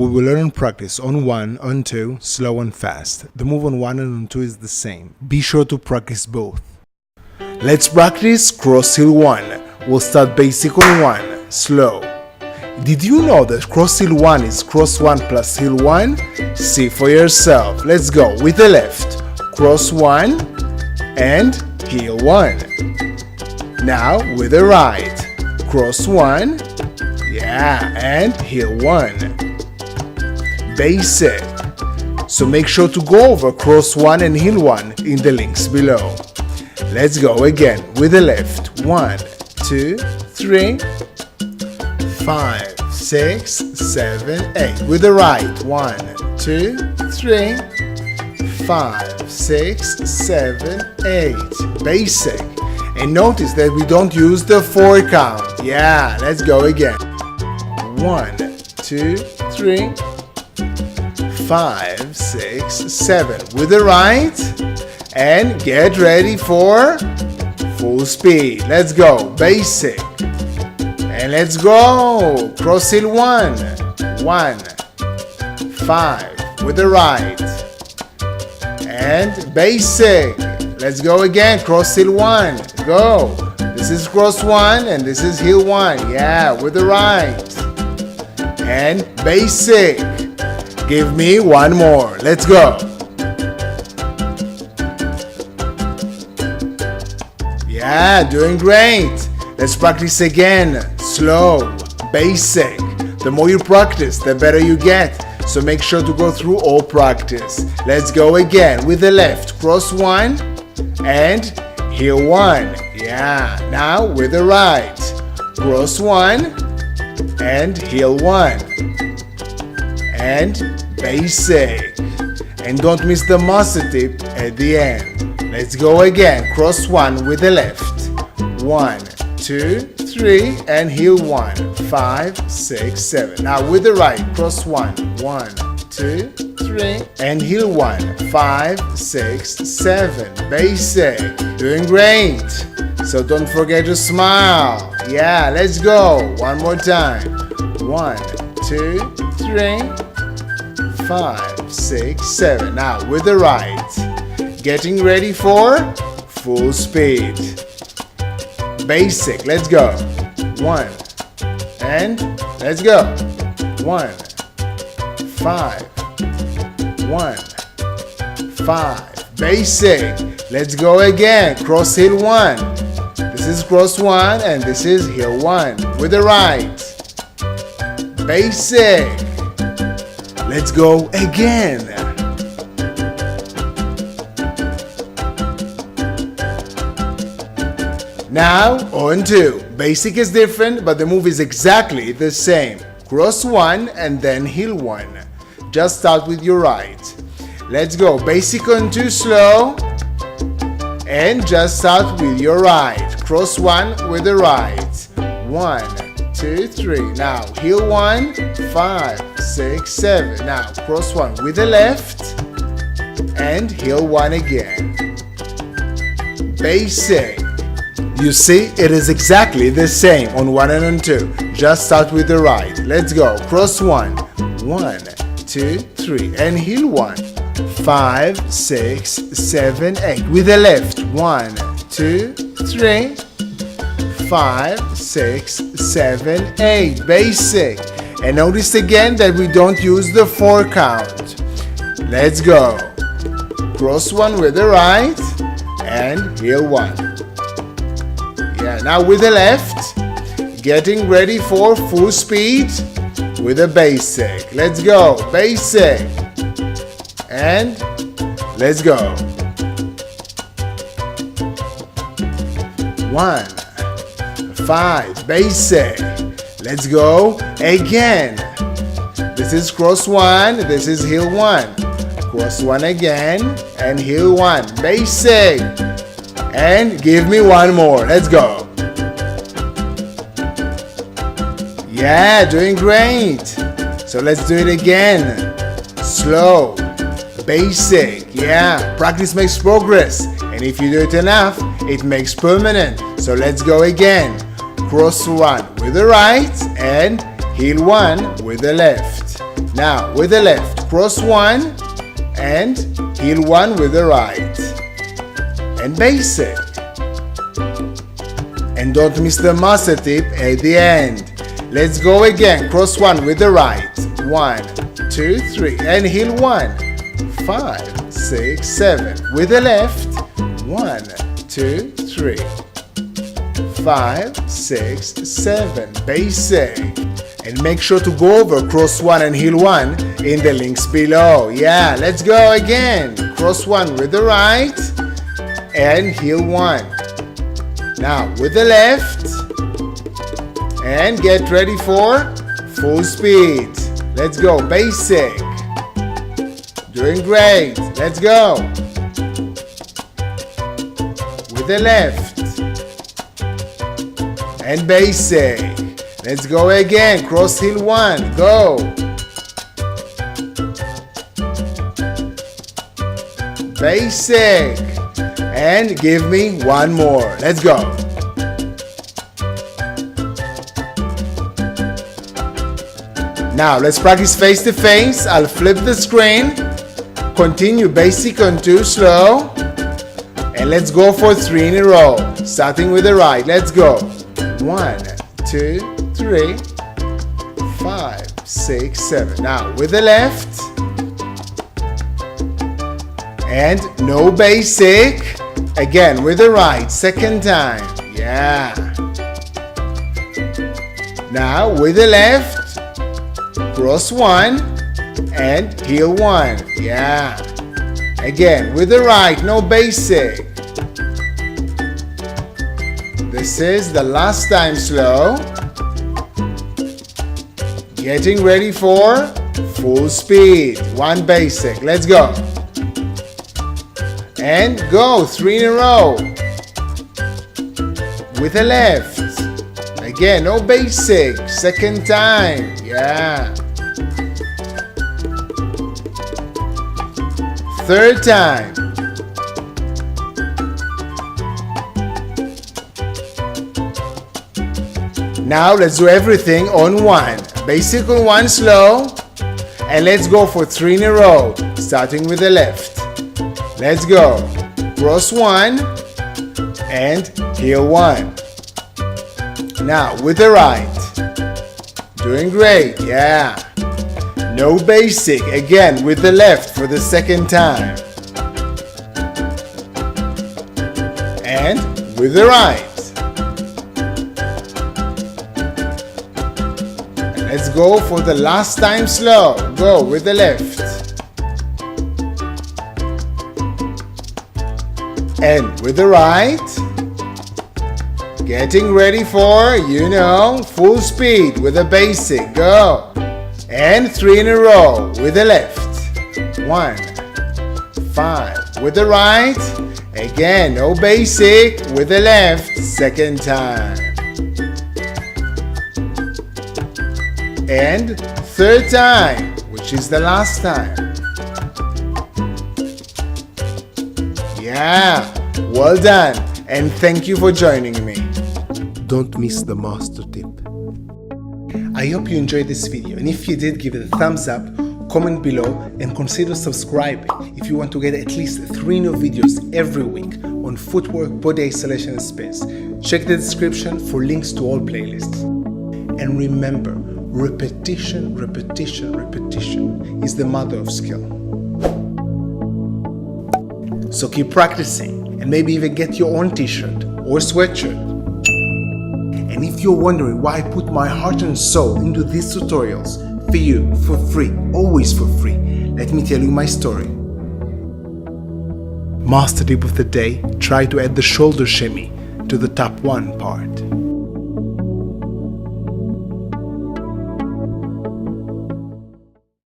we will learn and practice on 1, on 2, slow and fast. The move on 1 and on 2 is the same. Be sure to practice both. Let's practice cross heel 1. We'll start basic on 1, slow. Did you know that cross heel 1 is cross 1 plus heel 1? See for yourself. Let's go with the left. Cross 1 and heel 1. Now with the right. Cross 1, yeah, and heel 1. Basic. So make sure to go over cross 1 and heel 1 in the links below. Let's go again with the left. 1, 2, 3, 5, 6, 7, 8. With the right. 1, 2, 3, 5, 6, 7, 8. Basic. And notice that we don't use the 4 count. Yeah, let's go again. 1, 2, 3, 5, 6, 7. With the right. And get ready for full speed. Let's go. Basic. And let's go. Cross heel 1. 1, 5. With the right. And basic. Let's go again. Cross heel 1. Go. This is cross 1 and this is heel 1. Yeah, with the right. And basic. Give me one more. Let's go. Yeah, doing great. Let's practice again. Slow. Basic. The more you practice, the better you get. So make sure to go through all practice. Let's go again with the left. Cross 1 and heel 1. Yeah, now with the right. Cross 1 and heel 1. And basic. And don't miss the muscle tip at the end. Let's go again. Cross 1 with the left. 1, 2, 3 and heel 1. 5, 6, 7. Now with the right. Cross 1. 1, 2, 3 and heel 1. 5, 6, 7. Basic. Doing great. So don't forget to smile. Yeah, let's go. One more time. 1, 2, 3, 5, 6, 7. Now with the right. Getting ready for full speed. Basic. Let's go. 1 and let's go. 1, 5, 1, 5. Basic. Let's go again. Cross heel 1. This is cross 1 and this is heel 1. With the right. Basic. Let's go again. Now, on 2. Basic is different, but the move is exactly the same. Cross 1 and then heel 1. Just start with your right. Let's go. Basic on 2, slow. And just start with your right. Cross 1 with the right. 1, 2, 3. Now, heel 1, 5, 6, 7. Now, cross 1 with the left. And heel 1 again. Basic. You see, it is exactly the same on 1 and on 2. Just start with the right. Let's go. Cross 1. 1, 2, 3. And heel 1. 5, 6, 7, 8. With the left. 1, 2, 3. 5, 6, 7, 8. Basic. And notice again that we don't use the 4 count. Let's go. Cross 1 with the right. And heel 1. Yeah, now with the left, getting ready for full speed with a basic. Let's go, basic. And let's go. 1, 5, basic. Let's go again. This is cross 1, this is heel 1. Cross 1 again, and heel 1, basic. And give me one more. Let's go. Yeah, doing great. So let's do it again. Slow. Basic. Yeah, practice makes progress. And if you do it enough, it makes permanent. So let's go again. Cross 1 with the right and heel 1 with the left. Now with the left, cross one and heel one with the right. And basic. And don't miss the master tip at the end. Let's go again. Cross one with the right. 1, 2, 3. And heel one. 5, 6, 7. With the left. 1, 2, 3. 5, 6, 7. Basic. And make sure to go over cross one and heel one in the links below. Yeah, let's go again. Cross one with the right and heel one. Now with the left and get ready for full speed. Let's go. Basic. Doing great. Let's go. With the left and basic. Let's go again. Cross heel one. Go. Basic. And give me one more. Let's go. Now let's practice face to face. I'll flip the screen. Continue basic on 2 slow. And let's go for 3 in a row. Starting with the right. Let's go. 1, 2, 3, 5, 6, 7. Now with the left. And no basic. Again with the right. Second time. Yeah. Now with the left. Cross one and heel one. Yeah. Again with the right. No basic. This is the last time slow. Getting ready for full speed. 1 basic. Let's go. And go. 3 in a row. With the left. Again, no basic. Second time. Yeah. Third time. Now let's do everything on 1. Basic on 1 slow. And let's go for 3 in a row. Starting with the left. Let's go. Cross 1 and heel 1. Now with the right. Doing great. Yeah. No basic. Again with the left for the second time. And with the right. Let's go for the last time slow. Go with the left. And with the right. Getting ready for, full speed with the basic. Go. And 3 in a row with the left. 1, 5. With the right. Again, no basic with the left. Second time. And third time, which is the last time. Yeah, well done. And thank you for joining me. Don't miss the master tip. I hope you enjoyed this video, and if you did, give it a thumbs up, comment below, and consider subscribing if you want to get at least 3 new videos every week on footwork, body isolation, and space. Check the description for links to all playlists. And remember, repetition, repetition, repetition is the mother of skill. So keep practicing, and maybe even get your own t-shirt or sweatshirt. And if you're wondering why I put my heart and soul into these tutorials for you, for free, always for free, let me tell you my story. Master tip of the day, try to add the shoulder shimmy to the top 1 part.